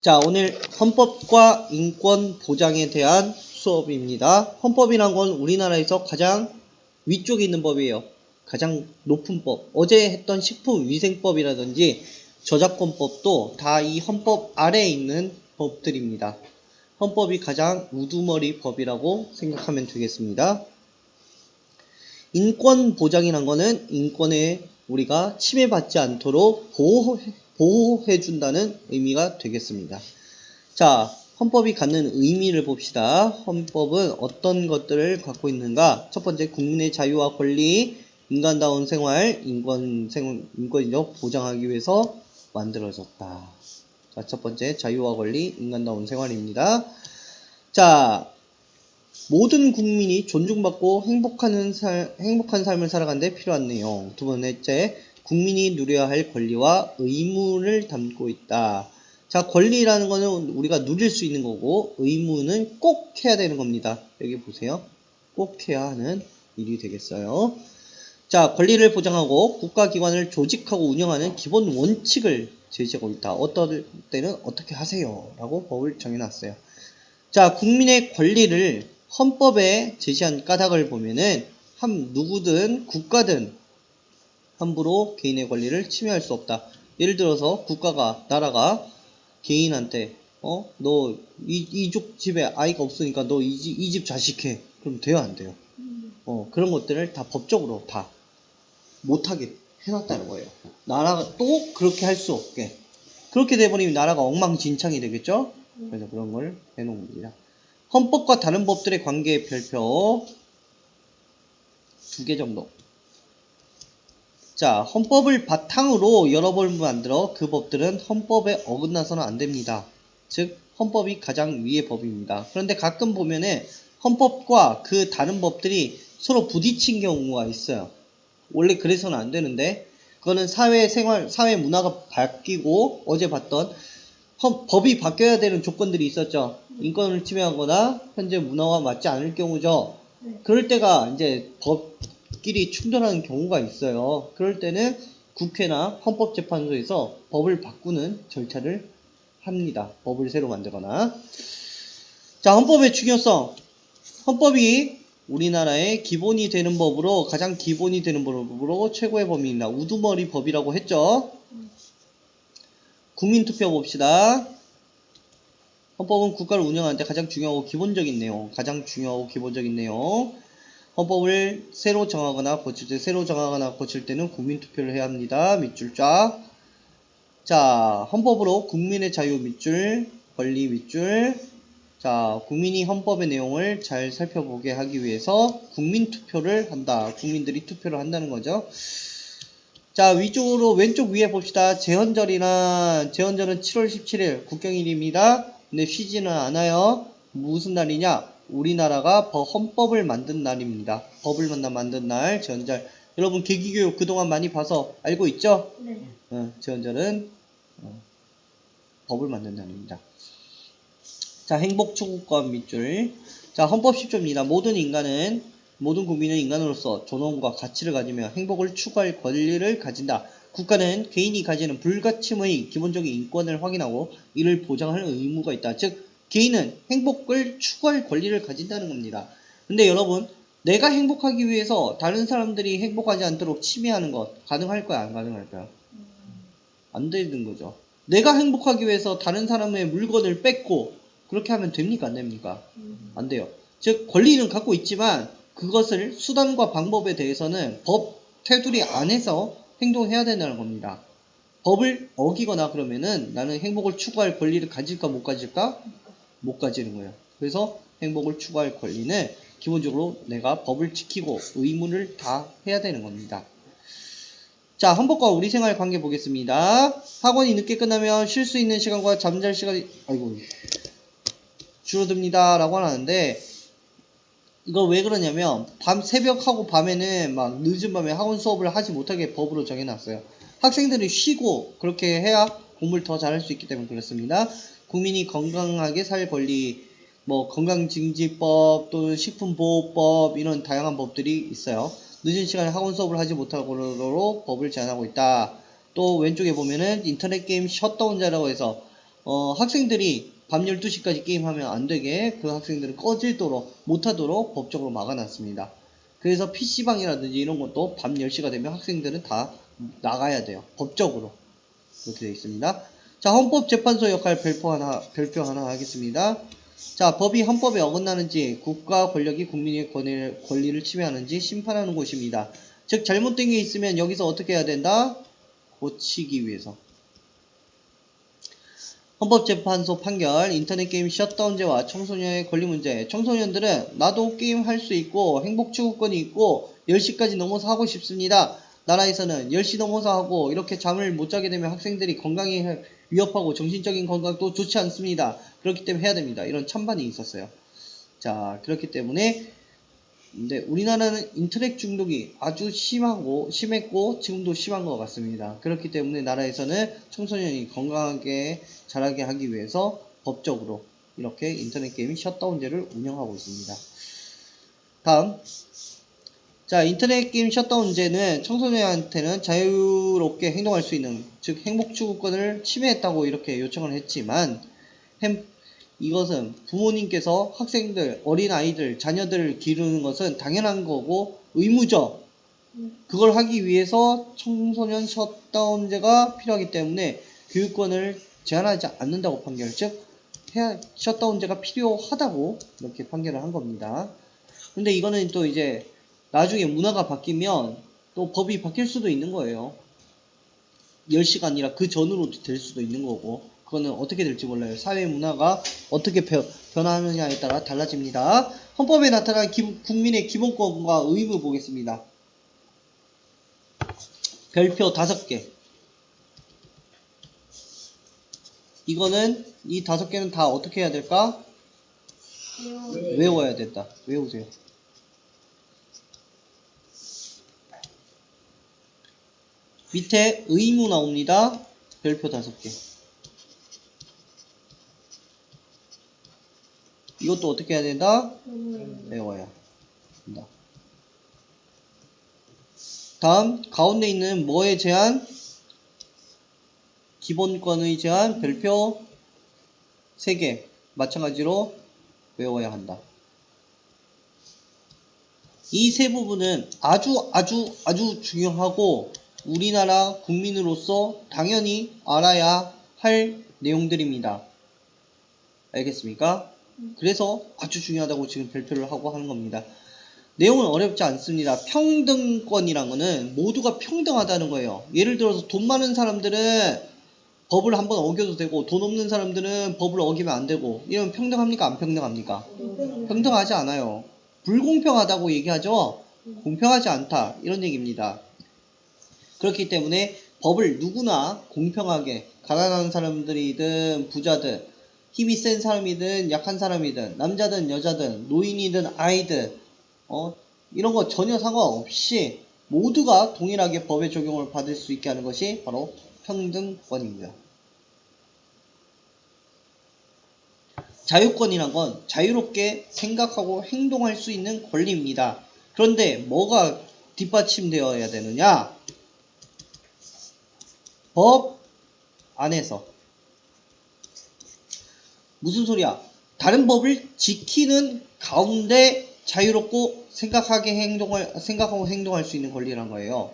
자, 오늘 헌법과 인권 보장에 대한 수업입니다. 헌법이란 건 우리나라에서 가장 위쪽에 있는 법이에요. 가장 높은 법. 어제 했던 식품위생법이라든지 저작권법도 다 이 헌법 아래에 있는 법들입니다. 헌법이 가장 우두머리 법이라고 생각하면 되겠습니다. 인권 보장이란 거는 인권에 우리가 침해받지 않도록 보호해준다는 의미가 되겠습니다. 자, 헌법이 갖는 의미를 봅시다. 헌법은 어떤 것들을 갖고 있는가? 첫 번째, 국민의 자유와 권리, 인간다운 생활, 인권적 보장하기 위해서 만들어졌다. 자, 첫 번째, 자유와 권리, 인간다운 생활입니다. 자, 모든 국민이 존중받고 행복한 삶을 살아가는 데 필요한 내용. 두 번째, 국민이 누려야 할 권리와 의무를 담고 있다. 자, 권리라는 거는 우리가 누릴 수 있는 거고, 의무는 꼭 해야 되는 겁니다. 여기 보세요. 꼭 해야 하는 일이 되겠어요. 자, 권리를 보장하고 국가기관을 조직하고 운영하는 기본 원칙을 제시하고 있다. 어떤 때는 어떻게 하세요? 라고 법을 정해놨어요. 자, 국민의 권리를 헌법에 제시한 까닭을 보면은 누구든 국가든 함부로 개인의 권리를 침해할 수 없다. 예를 들어서 나라가 개인한테 너 이쪽 집에 아이가 없으니까 너 이 집 자식해. 그럼 돼요, 안 돼요? 그런 것들을 다 법적으로 다 못하게 해놨다는 거예요. 나라가 또 그렇게 할 수 없게. 그렇게 돼버리면 나라가 엉망진창이 되겠죠? 그래서 그런 걸 해놓은 겁니다. 헌법과 다른 법들의 관계 별표 2개 정도. 자, 헌법을 바탕으로 여러 법을 만들어 그 법들은 헌법에 어긋나서는 안 됩니다. 즉, 헌법이 가장 위의 법입니다. 그런데 가끔 보면은 헌법과 그 다른 법들이 서로 부딪힌 경우가 있어요. 원래 그래서는 안 되는데, 그거는 사회 문화가 바뀌고, 어제 봤던 법이 바뀌어야 되는 조건들이 있었죠. 인권을 침해하거나 현재 문화와 맞지 않을 경우죠. 그럴 때가 이제 법끼리 충돌하는 경우가 있어요. 그럴 때는 국회나 헌법재판소에서 법을 바꾸는 절차를 합니다. 법을 새로 만들거나. 자, 헌법의 중요성. 헌법이 우리나라의 기본이 되는 법으로, 가장 기본이 되는 법으로 최고의 법입니다. 우두머리 법이라고 했죠. 국민투표 봅시다. 헌법은 국가를 운영하는 데 가장 중요하고 기본적인 내용. 헌법을 새로 정하거나 고칠 때는 국민투표를 해야 합니다. 밑줄 쫙. 자, 헌법으로 국민의 자유 밑줄, 권리 밑줄. 자, 국민이 헌법의 내용을 잘 살펴보게 하기 위해서 국민투표를 한다. 국민들이 투표를 한다는 거죠. 자, 위쪽으로 왼쪽 위에 봅시다. 제헌절은 7월 17일 국경일입니다. 근데 쉬지는 않아요. 무슨 날이냐? 우리나라가 헌법을 만든 날입니다. 법을 만든 날, 제헌절. 여러분 계기교육 그동안 많이 봐서 알고 있죠? 네. 제헌절은 법을 만든 날입니다. 자, 행복 추구권 밑줄. 자, 헌법 10조입니다. 모든 국민은 인간으로서 존엄과 가치를 가지며 행복을 추구할 권리를 가진다. 국가는 개인이 가지는 불가침의 기본적인 인권을 확인하고 이를 보장할 의무가 있다. 즉, 개인은 행복을 추구할 권리를 가진다는 겁니다. 근데 여러분, 내가 행복하기 위해서 다른 사람들이 행복하지 않도록 침해하는 것 가능할까요? 안 가능할까요? 안 되는 거죠. 내가 행복하기 위해서 다른 사람의 물건을 뺏고 그렇게 하면 됩니까? 안 됩니까? 안 돼요. 즉, 권리는 갖고 있지만 그것을 수단과 방법에 대해서는 법 테두리 안에서 행동해야 된다는 겁니다. 법을 어기거나 그러면은 나는 행복을 추구할 권리를 가질까 못 가질까? 못 가지는 거예요. 그래서 행복을 추구할 권리는 기본적으로 내가 법을 지키고 의무를 다 해야 되는 겁니다. 자, 헌법과 우리 생활 관계 보겠습니다. 학원이 늦게 끝나면 쉴 수 있는 시간과 잠잘 시간이 줄어듭니다 라고 하는데, 이거 왜 그러냐면 새벽하고 밤에는 막 늦은 밤에 학원 수업을 하지 못하게 법으로 정해놨어요. 학생들이 쉬고 그렇게 해야 공부를 더 잘할 수 있기 때문에 그렇습니다. 국민이 건강하게 살 권리, 건강증진법 또는 식품보호법, 이런 다양한 법들이 있어요. 늦은 시간에 학원 수업을 하지 못하도록 법을 제한하고 있다. 또 왼쪽에 보면은 인터넷 게임 셧다운제라고 해서 학생들이 밤 12시까지 게임하면 안 되게 그 학생들은 꺼지도록 못하도록 법적으로 막아놨습니다. 그래서 PC방이라든지 이런 것도 밤 10시가 되면 학생들은 다 나가야 돼요. 법적으로. 그렇게 되어 있습니다. 자, 헌법재판소 역할 발표 하나 하겠습니다. 자, 법이 헌법에 어긋나는지, 국가 권력이 국민의 권리를 침해하는지 심판하는 곳입니다. 즉, 잘못된 게 있으면 여기서 어떻게 해야 된다? 고치기 위해서. 헌법재판소 판결, 인터넷 게임 셧다운제와 청소년의 권리 문제. 청소년들은 나도 게임 할 수 있고 행복추구권이 있고 10시까지 넘어서 하고 싶습니다. 나라에서는 10시 넘어서 하고 이렇게 잠을 못 자게 되면 학생들이 건강이 위협하고 정신적인 건강도 좋지 않습니다. 그렇기 때문에 해야 됩니다. 이런 찬반이 있었어요. 자, 그렇기 때문에 근데 우리나라는 인터넷 중독이 아주 심했고 지금도 심한 것 같습니다. 그렇기 때문에 나라에서는 청소년이 건강하게 자라게 하기 위해서 법적으로 이렇게 인터넷 게임 셧다운제를 운영하고 있습니다. 다음, 자, 인터넷 게임 셧다운제는 청소년한테는 자유롭게 행동할 수 있는, 즉 행복추구권을 침해했다고 이렇게 요청을 했지만 이것은 부모님께서 학생들, 어린아이들, 자녀들을 기르는 것은 당연한 거고 의무죠. 그걸 하기 위해서 청소년 셧다운제가 필요하기 때문에 교육권을 제한하지 않는다고 판결, 즉 셧다운제가 필요하다고 이렇게 판결을 한 겁니다. 근데 이거는 또 이제 나중에 문화가 바뀌면 또 법이 바뀔 수도 있는 거예요. 10시가 아니라 그 전으로 될 수도 있는 거고, 그거는 어떻게 될지 몰라요. 사회 문화가 어떻게 변화하느냐에 따라 달라집니다. 헌법에 나타난 국민의 기본권과 의무 보겠습니다. 별표 5개. 이거는 이 5개는 다 어떻게 해야 될까? 외워야 된다. 외우세요. 밑에 의무 나옵니다. 별표 5개. 이것도 어떻게 해야 된다? 외워야 된다. 다음 가운데 있는 뭐의 제한? 기본권의 제한 별표 3개 마찬가지로 외워야 한다. 이 세 부분은 아주 중요하고 우리나라 국민으로서 당연히 알아야 할 내용들입니다. 알겠습니까? 그래서 아주 중요하다고 지금 발표를 하고 하는 겁니다. 내용은 어렵지 않습니다. 평등권이란 거는 모두가 평등하다는 거예요. 예를 들어서 돈 많은 사람들은 법을 한번 어겨도 되고 돈 없는 사람들은 법을 어기면 안 되고 이러면 평등합니까? 안 평등합니까? 평등하지 않아요. 불공평하다고 얘기하죠? 공평하지 않다. 이런 얘기입니다. 그렇기 때문에 법을 누구나 공평하게 가난한 사람들이든 부자든 힘이 센 사람이든 약한 사람이든 남자든 여자든 노인이든 아이든 이런 거 전혀 상관없이 모두가 동일하게 법의 적용을 받을 수 있게 하는 것이 바로 평등권입니다. 자유권이란 건 자유롭게 생각하고 행동할 수 있는 권리입니다. 그런데 뭐가 뒷받침되어야 되느냐? 법 안에서. 무슨 소리야? 다른 법을 지키는 가운데 자유롭고 생각하고 행동할 수 있는 권리란 거예요.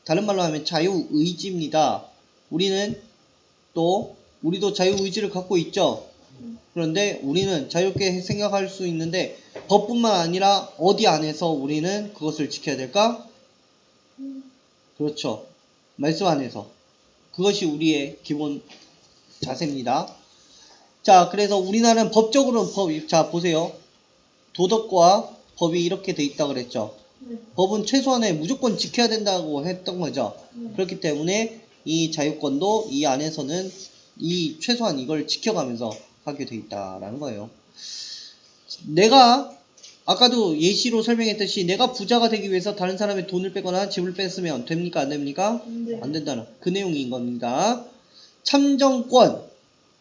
다른 말로 하면 자유의지입니다. 우리도 자유의지를 갖고 있죠. 그런데 우리는 자유롭게 생각할 수 있는데 법뿐만 아니라 어디 안에서 우리는 그것을 지켜야 될까? 그렇죠. 말씀 안에서. 그것이 우리의 기본 자세입니다. 자, 그래서 우리나라는 법적으로는 자, 보세요. 도덕과 법이 이렇게 돼 있다고 그랬죠. 법은 최소한의 무조건 지켜야 된다고 했던 거죠. 그렇기 때문에 이 자유권도 이 안에서는 이 최소한 이걸 지켜가면서 하게 돼 있다라는 거예요. 내가 아까도 예시로 설명했듯이 내가 부자가 되기 위해서 다른 사람의 돈을 빼거나 집을 뺐으면 됩니까? 안 됩니까? 안 된다는 그 내용인 겁니다. 참정권,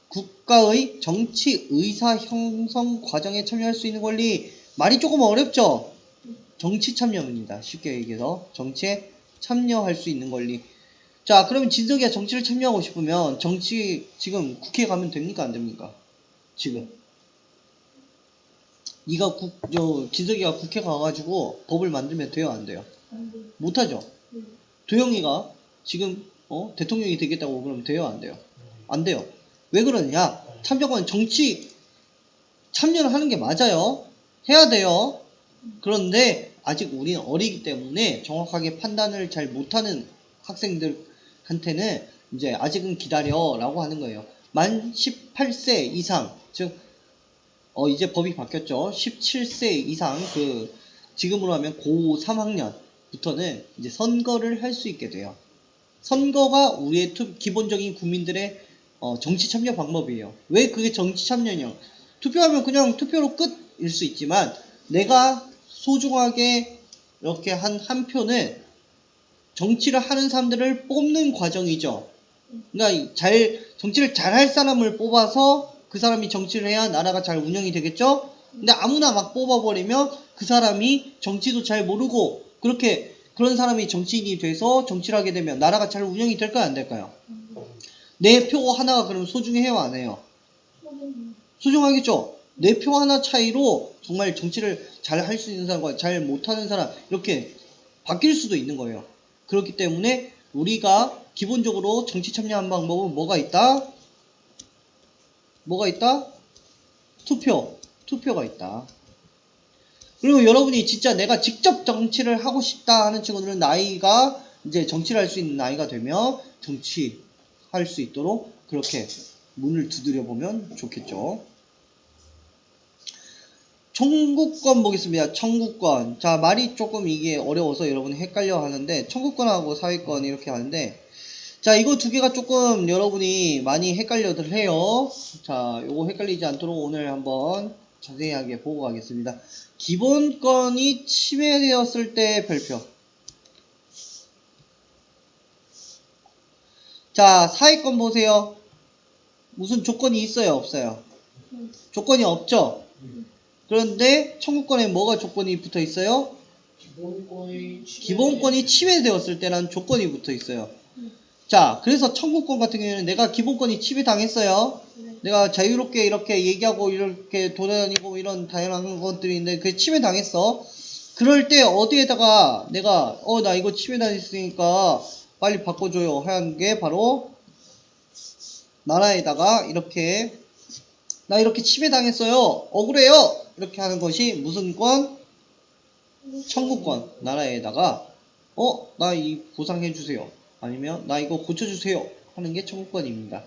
국가의 정치 의사 형성 과정에 참여할 수 있는 권리. 말이 조금 어렵죠? 정치 참여입니다. 쉽게 얘기해서 정치에 참여할 수 있는 권리. 자, 그러면 진석이가 정치를 참여하고 싶으면 정치 지금 국회에 가면 됩니까? 안 됩니까? 지금 진석이가 국회 가가지고 법을 만들면 돼요? 안 돼요? 못하죠? 도영이가 지금 대통령이 되겠다고 그러면 돼요? 안 돼요? 안 돼요. 왜 그러냐? 참정권 정치 참여를 하는 게 맞아요. 해야 돼요. 그런데 아직 우리는 어리기 때문에 정확하게 판단을 잘 못하는 학생들한테는 이제 아직은 기다려라고 하는 거예요. 만 18세 이상, 즉 이제 법이 바뀌었죠. 17세 이상 지금으로 하면 고 3학년부터는 이제 선거를 할 수 있게 돼요. 선거가 우리의 기본적인 국민들의 정치 참여 방법이에요. 왜 그게 정치 참여냐? 투표하면 그냥 투표로 끝일 수 있지만 내가 소중하게 이렇게 한 표는 정치를 하는 사람들을 뽑는 과정이죠. 그러니까 정치를 잘 할 사람을 뽑아서 그 사람이 정치를 해야 나라가 잘 운영이 되겠죠? 근데 아무나 막 뽑아버리면 그 사람이 정치도 잘 모르고 그런 사람이 정치인이 돼서 정치를 하게 되면 나라가 잘 운영이 될까요? 안 될까요? 내 표 하나가 그럼 소중해요? 안 해요? 소중하겠죠? 내 표 하나 차이로 정말 정치를 잘 할 수 있는 사람과 잘 못하는 사람 이렇게 바뀔 수도 있는 거예요. 그렇기 때문에 우리가 기본적으로 정치 참여하는 방법은 뭐가 있다? 뭐가 있다? 투표가 있다. 그리고 여러분이 진짜 내가 직접 정치를 하고 싶다 하는 친구들은 나이가 이제 정치를 할 수 있는 나이가 되면 정치할 수 있도록 그렇게 문을 두드려 보면 좋겠죠. 청구권 보겠습니다. 청구권. 자, 말이 조금 이게 어려워서 여러분이 헷갈려 하는데 청구권하고 사회권 이렇게 하는데 자, 이거 두 개가 조금 여러분이 많이 헷갈려들 해요. 자, 요거 헷갈리지 않도록 오늘 한번 자세하게 보고 가겠습니다. 기본권이 침해되었을 때 별표. 자, 사회권 보세요. 무슨 조건이 있어요? 없어요? 조건이 없죠? 그런데 청구권에 뭐가 조건이 붙어 있어요? 기본권이 침해되었을 때라는 조건이 붙어 있어요. 자, 그래서 청구권 같은 경우에는 내가 기본권이 침해당했어요. 내가 자유롭게 이렇게 얘기하고 이렇게 돌아다니고 이런 다양한 것들이 있는데 그게 침해당했어. 그럴 때 어디에다가 내가 나 이거 침해당했으니까 빨리 바꿔줘요 하는 게 바로 나라에다가 이렇게 나 이렇게 침해당했어요. 억울해요. 이렇게 하는 것이 무슨 권? 청구권. 나라에다가 나 이 보상해주세요. 아니면 나 이거 고쳐주세요 하는 게 청구권입니다.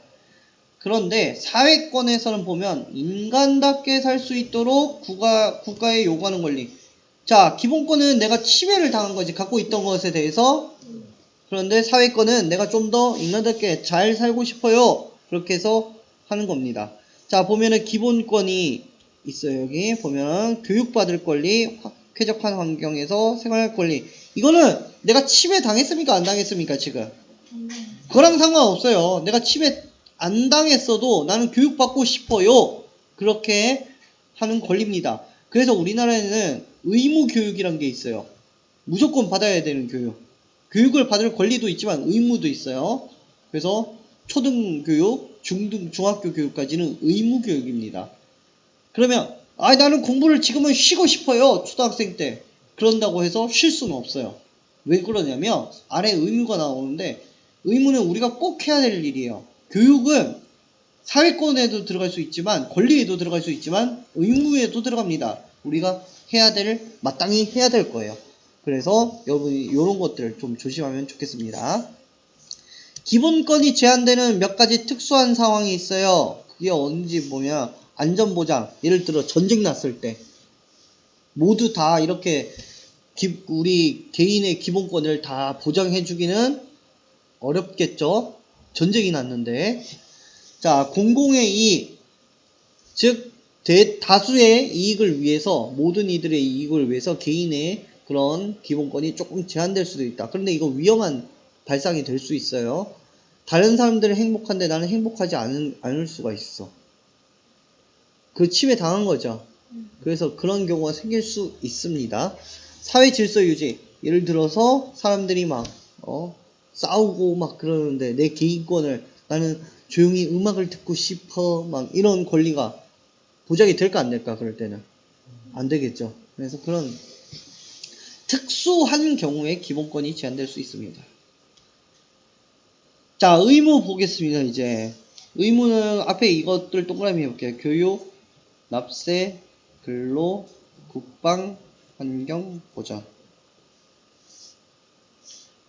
그런데 사회권에서는 보면 인간답게 살 수 있도록 국가에 요구하는 권리. 자, 기본권은 내가 침해를 당한 거지, 갖고 있던 것에 대해서. 그런데 사회권은 내가 좀 더 인간답게 잘 살고 싶어요. 그렇게 해서 하는 겁니다. 자, 보면은 기본권이 있어요. 여기 보면 교육받을 권리, 쾌적한 환경에서 생활할 권리. 이거는 내가 침해 당했습니까? 안 당했습니까? 지금? 그거랑 상관없어요. 내가 침해 안 당했어도 나는 교육받고 싶어요. 그렇게 하는 권리입니다. 그래서 우리나라에는 의무교육이란 게 있어요. 무조건 받아야 되는 교육. 교육을 받을 권리도 있지만 의무도 있어요. 그래서 초등교육, 중학교 교육까지는 의무교육입니다. 그러면 나는 공부를 지금은 쉬고 싶어요. 초등학생 때. 그런다고 해서 쉴 수는 없어요. 왜 그러냐면 아래 의무가 나오는데 의무는 우리가 꼭 해야 될 일이에요. 교육은 사회권에도 들어갈 수 있지만 권리에도 들어갈 수 있지만 의무에도 들어갑니다. 우리가 마땅히 해야 될 거예요. 그래서 여러분이 이런 것들을 좀 조심하면 좋겠습니다. 기본권이 제한되는 몇 가지 특수한 상황이 있어요. 그게 언제 보면 안전보장, 예를 들어 전쟁 났을 때 모두 다 이렇게 우리 개인의 기본권을 다 보장해주기는 어렵겠죠. 전쟁이 났는데. 자, 공공의 이익, 즉 다수의 이익을 위해서, 모든 이들의 이익을 위해서 개인의 그런 기본권이 조금 제한될 수도 있다. 그런데 이거 위험한 발상이 될 수 있어요. 다른 사람들은 행복한데 나는 행복하지 않을 수가 있어. 그 침해 당한 거죠. 그래서 그런 경우가 생길 수 있습니다. 사회 질서 유지. 예를 들어서 사람들이 막 싸우고 막 그러는데 내 개인권을 나는 조용히 음악을 듣고 싶어 막 이런 권리가 보장이 될까 안 될까 그럴 때는 안 되겠죠. 그래서 그런 특수한 경우에 기본권이 제한될 수 있습니다. 자, 의무 보겠습니다. 이제 의무는 앞에 이것들 동그라미 해볼게요. 교육, 납세, 근로, 국방, 환경, 보전.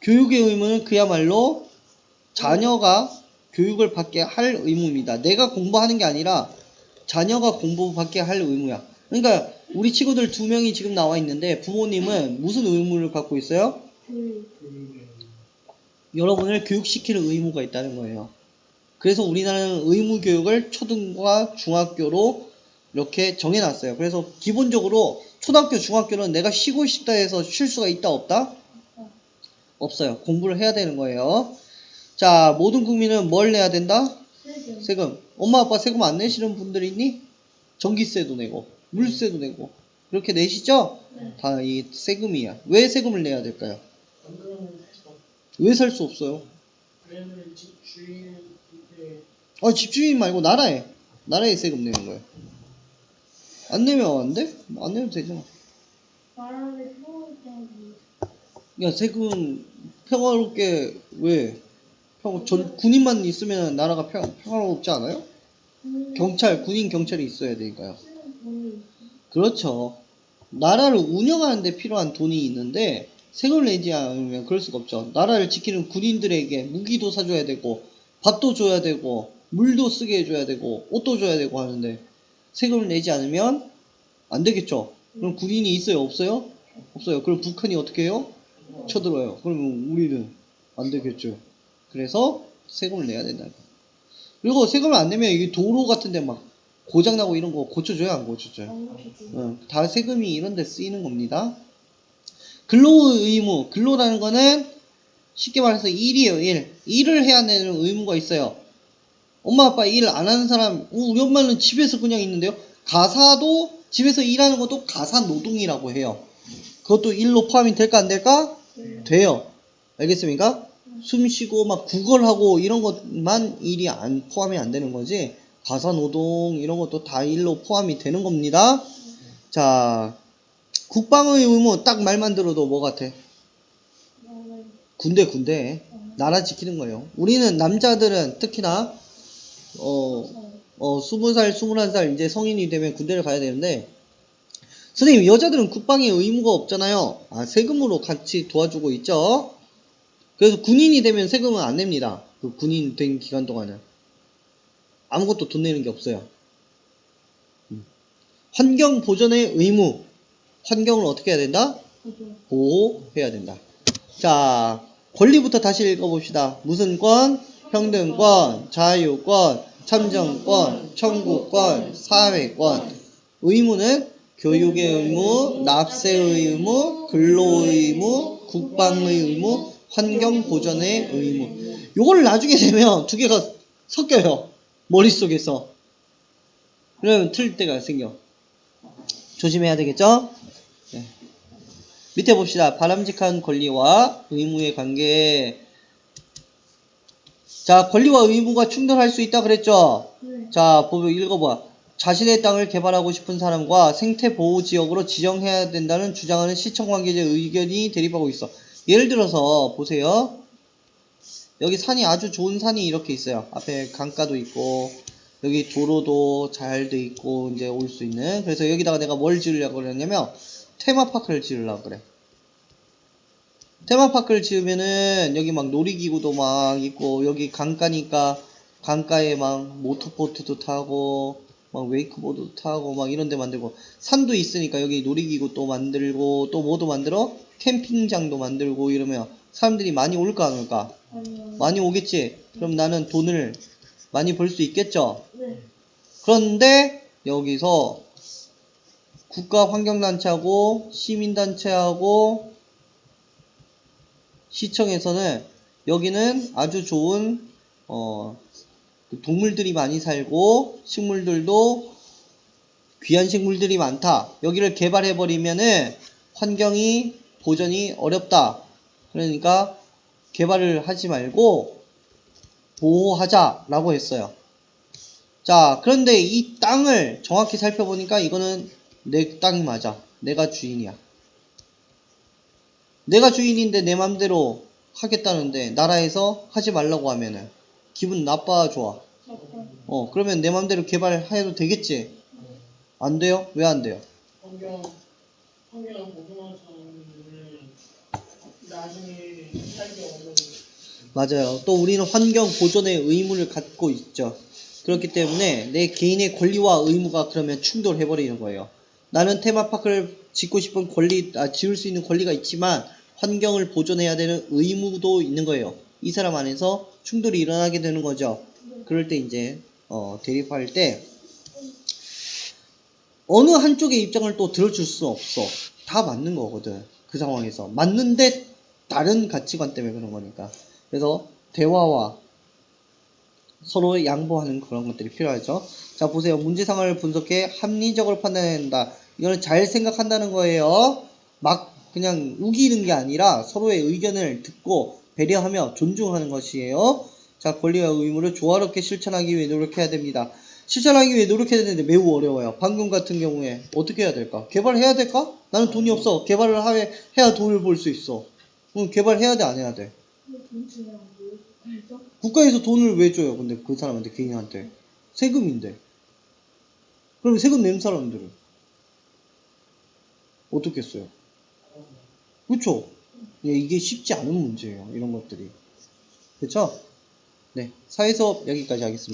교육의 의무는 그야말로 자녀가 교육을 받게 할 의무입니다. 내가 공부하는 게 아니라 자녀가 공부받게 할 의무야. 그러니까 우리 친구들 2명이 지금 나와 있는데 부모님은 무슨 의무를 갖고 있어요? 여러분을 교육시키는 의무가 있다는 거예요. 그래서 우리나라는 의무교육을 초등과 중학교로 이렇게 정해놨어요. 그래서 기본적으로 초등학교, 중학교는 내가 쉬고 싶다 해서 쉴 수가 있다 없다? 없어요. 공부를 해야 되는 거예요. 자, 모든 국민은 뭘 내야 된다? 세금. 엄마 아빠 세금 안 내시는 분들 있니? 전기세도 내고 물세도 내고 그렇게 내시죠? 다 이 세금이야. 왜 세금을 내야 될까요? 왜 살 수 없어요? 집주인 말고 나라에 세금 내는 거예요. 안 내면 안 돼? 안 내면 되잖아. 야, 세금 평화롭게 왜? 군인만 있으면 나라가 평화롭지 않아요? 군인 경찰이 있어야 되니까요. 그렇죠. 나라를 운영하는 데 필요한 돈이 있는데 세금을 내지 않으면 그럴 수가 없죠. 나라를 지키는 군인들에게 무기도 사줘야 되고 밥도 줘야 되고 물도 쓰게 해줘야 되고 옷도 줘야 되고 하는데 세금을 내지 않으면 안 되겠죠. 그럼 군인이 있어요? 없어요? 없어요. 그럼 북한이 어떻게 해요? 쳐들어요. 그러면 우리는 안 되겠죠. 그래서 세금을 내야 된다. 그리고 세금을 안 내면 이게 도로 같은데 막 고장나고 이런 거 고쳐줘야 안 고쳐줘요? 다 세금이 이런 데 쓰이는 겁니다. 근로의 의무. 근로라는 거는 쉽게 말해서 일이에요. 일을 해야 되는 의무가 있어요. 엄마 아빠 일 안 하는 사람, 우리 엄마는 집에서 그냥 있는데요. 가사도 집에서 일하는 것도 가사 노동이라고 해요. 그것도 일로 포함이 될까 안 될까? 돼요. 알겠습니까? 숨 쉬고 막 구걸하고 이런 것만 일이 포함이 안 되는 거지 가사 노동 이런 것도 다 일로 포함이 되는 겁니다. 자, 국방의 의무 딱 말만 들어도 뭐 같아? 군대 나라 지키는 거예요. 우리는 남자들은 특히나 20살 21살 이제 성인이 되면 군대를 가야 되는데 선생님 여자들은 국방의 의무가 없잖아요. 세금으로 같이 도와주고 있죠. 그래서 군인이 되면 세금은 안 냅니다. 그 군인 된 기간 동안은 아무것도 돈 내는 게 없어요. 환경 보존의 의무. 환경을 어떻게 해야 된다? 보호해야 된다. 자, 권리부터 다시 읽어봅시다. 무슨 권? 평등권, 자유권, 참정권, 청구권, 사회권. 의무는 교육의 의무, 납세의 의무, 근로의 의무, 국방의 의무, 환경 보전의 의무. 요거를 나중에 되면 두 개가 섞여요. 머릿속에서. 그러면 틀릴 때가 생겨. 조심해야 되겠죠? 네. 밑에 봅시다. 바람직한 권리와 의무의 관계. 자, 권리와 의무가 충돌할 수 있다 그랬죠? 자, 읽어봐. 자신의 땅을 개발하고 싶은 사람과 생태보호지역으로 지정해야 된다는 주장하는 시청 관계자의 의견이 대립하고 있어. 예를 들어서 보세요. 여기 산이 아주 좋은 산이 이렇게 있어요. 앞에 강가도 있고 여기 도로도 잘 돼 있고 이제 올 수 있는. 그래서 여기다가 내가 뭘 지으려고 그랬냐면 테마파크를 지으려고 그래. 테마파크를 지으면은 여기 막 놀이기구도 막 있고 여기 강가니까 강가에 막 모터보트도 타고 막 웨이크보드도 타고 막 이런 데 만들고 산도 있으니까 여기 놀이기구 또 만들고 또 뭐도 만들어? 캠핑장도 만들고 이러면 사람들이 많이 올까 안 올까? 많이 오겠지? 그럼 나는 돈을 많이 벌 수 있겠죠? 그런데 여기서 국가환경단체하고 시민단체하고 시청에서는 여기는 아주 좋은 동물들이 많이 살고 식물들도 귀한 식물들이 많다. 여기를 개발해버리면은 환경이 보전이 어렵다. 그러니까 개발을 하지 말고 보호하자라고 했어요. 자, 그런데 이 땅을 정확히 살펴보니까 이거는 내 땅이 맞아. 내가 주인이야. 내가 주인인데 내 맘대로 하겠다는데 나라에서 하지 말라고 하면은 기분 나빠, 좋아? 그러면 내 맘대로 개발해도 되겠지? 안 돼요? 왜 안 돼요? 환경 보존하는 나중에 살기 어려운. 맞아요. 또 우리는 환경 보존의 의무를 갖고 있죠. 그렇기 때문에 내 개인의 권리와 의무가 그러면 충돌해버리는 거예요. 나는 테마파크를 짓고 싶은 지을 수 있는 권리가 있지만 환경을 보존해야 되는 의무도 있는 거예요. 이 사람 안에서 충돌이 일어나게 되는 거죠. 그럴 때 이제 대립할 때 어느 한쪽의 입장을 또 들어줄 수 없어. 다 맞는 거거든. 그 상황에서. 맞는데 다른 가치관 때문에 그런 거니까. 그래서 대화와 서로 양보하는 그런 것들이 필요하죠. 자, 보세요. 문제상황을 분석해 합리적으로 판단해야 한다. 이거는 잘 생각한다는 거예요. 막 그냥 우기는 게 아니라 서로의 의견을 듣고 배려하며 존중하는 것이에요. 자, 권리와 의무를 조화롭게 실천하기 위해 노력해야 됩니다. 실천하기 위해 노력해야 되는데 매우 어려워요. 방금 같은 경우에 어떻게 해야 될까? 개발해야 될까? 나는 돈이 없어. 개발을 해야 돈을 벌 수 있어. 그럼 개발해야 돼, 안 해야 돼? 국가에서 돈을 왜 줘요? 근데 그 사람한테, 개인한테. 세금인데. 그럼 세금 낸 사람들은 어떻게 써요? 그쵸? 이게 쉽지 않은 문제예요. 이런 것들이. 그쵸? 네. 사회수업 여기까지 하겠습니다.